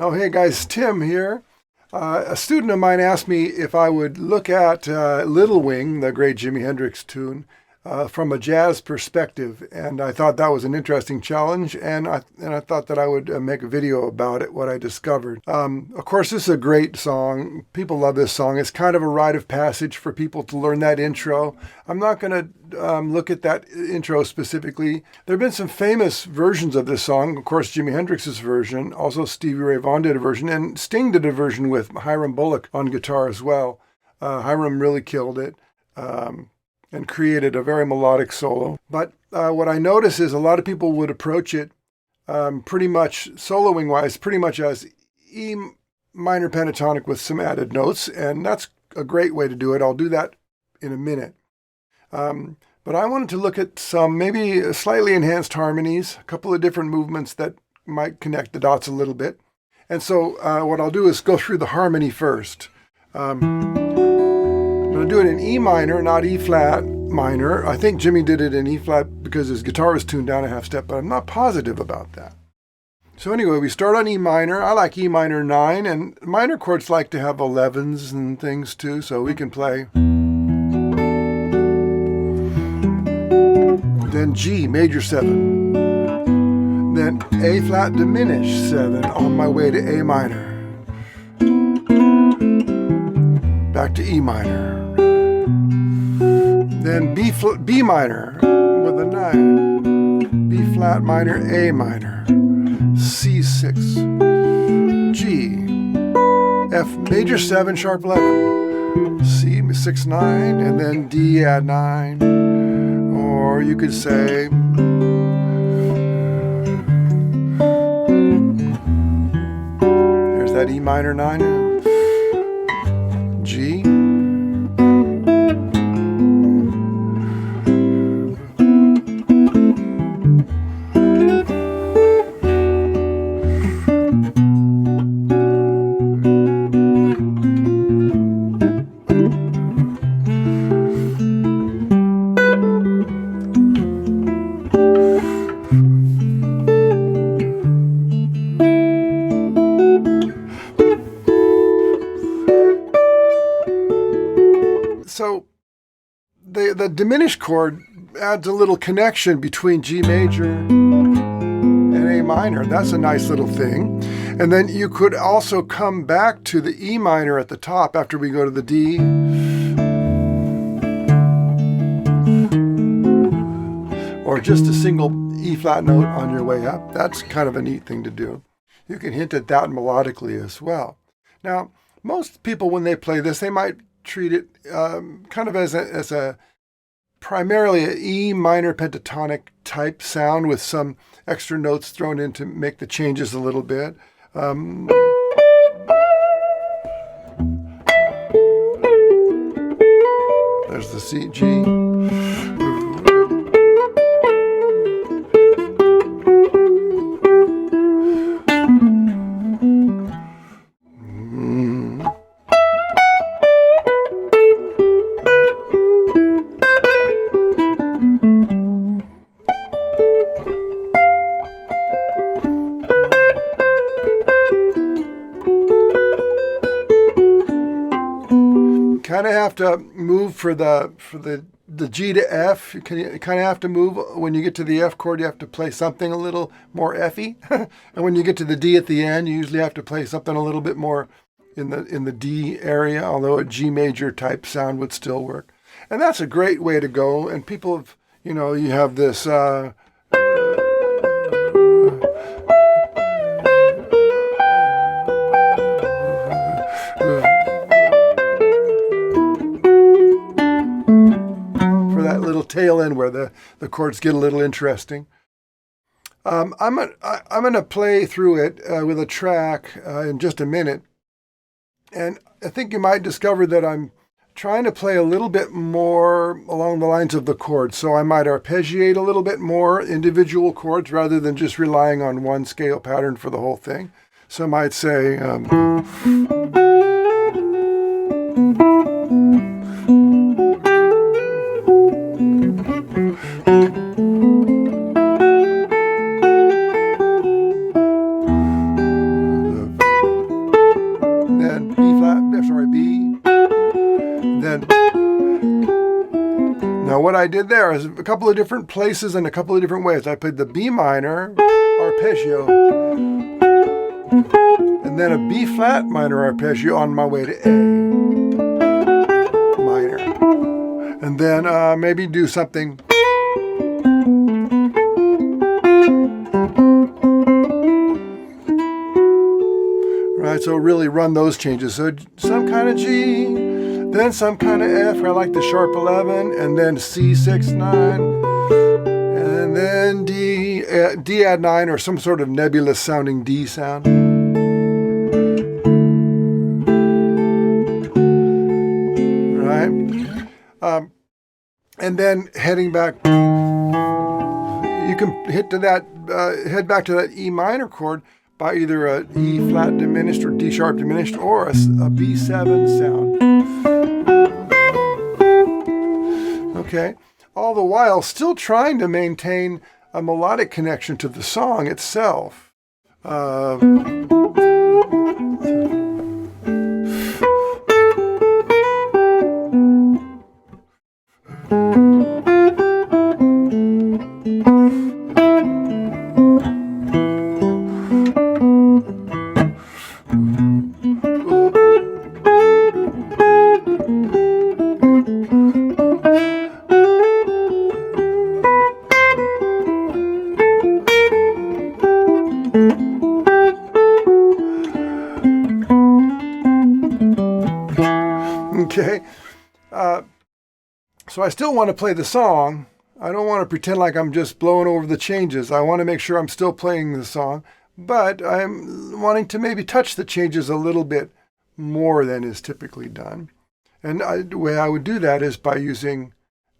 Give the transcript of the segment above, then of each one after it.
Oh, hey guys, Tim here. A student of mine asked me if I would look at Little Wing, the great Jimi Hendrix tune, from a jazz perspective, and I thought that was an interesting challenge, and I thought that I would make a video about it, what I discovered. Of course, this is a great song. People love this song. It's kind of a rite of passage for people to learn that intro. I'm not going to look at that intro specifically. There have been some famous versions of this song. Of course, Jimi Hendrix's version, also Stevie Ray Vaughan did a version, and Sting did a version with Hiram Bullock on guitar as well. Hiram really killed it. And created a very melodic solo. But what I notice is a lot of people would approach it pretty much, soloing-wise, pretty much as E minor pentatonic with some added notes, and that's a great way to do it. I'll do that in a minute. But I wanted to look at some maybe slightly enhanced harmonies, a couple of different movements that might connect the dots a little bit. And so what I'll do is go through the harmony first. I'm going to do it in E minor, not E flat minor. I think Jimmy did it in E flat because his guitar was tuned down a half step, but I'm not positive about that. So anyway, we start on E minor. I like E minor 9, and minor chords like to have 11s and things too, so we can play. Then G, major 7. Then A flat diminished 7 on my way to A minor. Back to E minor. Then B minor with a 9. B flat minor, A minor. C6. G. F major 7, sharp 11. C 6, 9, and then D at 9. Or you could say here's that E minor 9. G. So the diminished chord adds a little connection between G major and A minor. That's a nice little thing. And then you could also come back to the E minor at the top after we go to the D. Or just a single E flat note on your way up. That's kind of a neat thing to do. You can hint at that melodically as well. Now, most people when they play this, they might treat it kind of as a primarily an E minor pentatonic type sound with some extra notes thrown in to make the changes a little bit. There's the C, G. Kind of have to move for the G to F. You kind of have to move when you get to the F chord. You have to play something a little more F-y, and when you get to the D at the end, you usually have to play something a little bit more in the D area. Although a G major type sound would still work, and that's a great way to go. And people have, you have this. little tail end where the chords get a little interesting. I'm going to play through it with a track in just a minute. And I think you might discover that I'm trying to play a little bit more along the lines of the chords. So I might arpeggiate a little bit more individual chords rather than just relying on one scale pattern for the whole thing. So I might say, then B flat, sorry, B, then. Now what I did there is a couple of different places and a couple of different ways. I played the B minor arpeggio, and then a B flat minor arpeggio on my way to A minor. And then maybe do something. Right, so really run those changes. So some kind of G, then some kind of F, where I like the sharp 11, and then C 6 9, and then D add 9, or some sort of nebulous sounding D sound. Right, and then heading back, you can head back to that E minor chord by either a E flat diminished or D sharp diminished, or a B7 sound. Okay, all the while still trying to maintain a melodic connection to the song itself. Okay, so I still want to play the song. I don't want to pretend like I'm just blowing over the changes. I want to make sure I'm still playing the song, but I'm wanting to maybe touch the changes a little bit more than is typically done. And the way I would do that is by using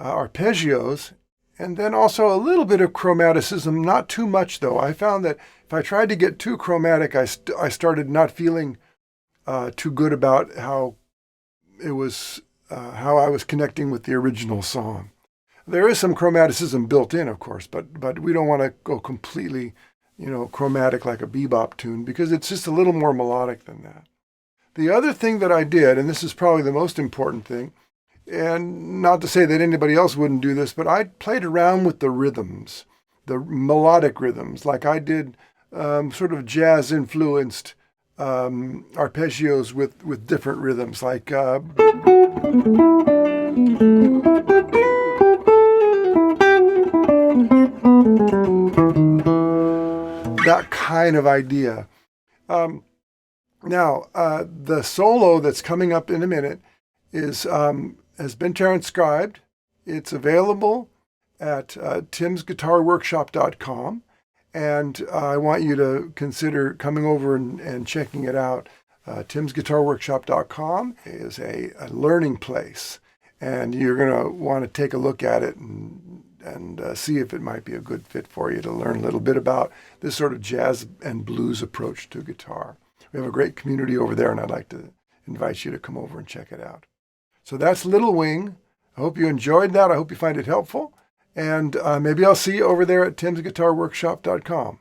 arpeggios, and then also a little bit of chromaticism, not too much though. I found that if I tried to get too chromatic, I started not feeling too good about how it was, how I was connecting with the original song. There is some chromaticism built in, of course, but we don't want to go completely, chromatic like a bebop tune, because it's just a little more melodic than that. The other thing that I did, and this is probably the most important thing, and not to say that anybody else wouldn't do this, but I played around with the rhythms, the melodic rhythms, like I did sort of jazz-influenced arpeggios with different rhythms, like that kind of idea. Now, the solo that's coming up in a minute has been transcribed. It's available at timsguitarworkshop.com. And I want you to consider coming over and checking it out. timsguitarworkshop.com is a learning place, and you're going to want to take a look at it and see if it might be a good fit for you to learn a little bit about this sort of jazz and blues approach to guitar. We have a great community over there, and I'd like to invite you to come over and check it out. So that's Little Wing. I hope you enjoyed that. I hope you find it helpful. And maybe I'll see you over there at timsguitarworkshop.com.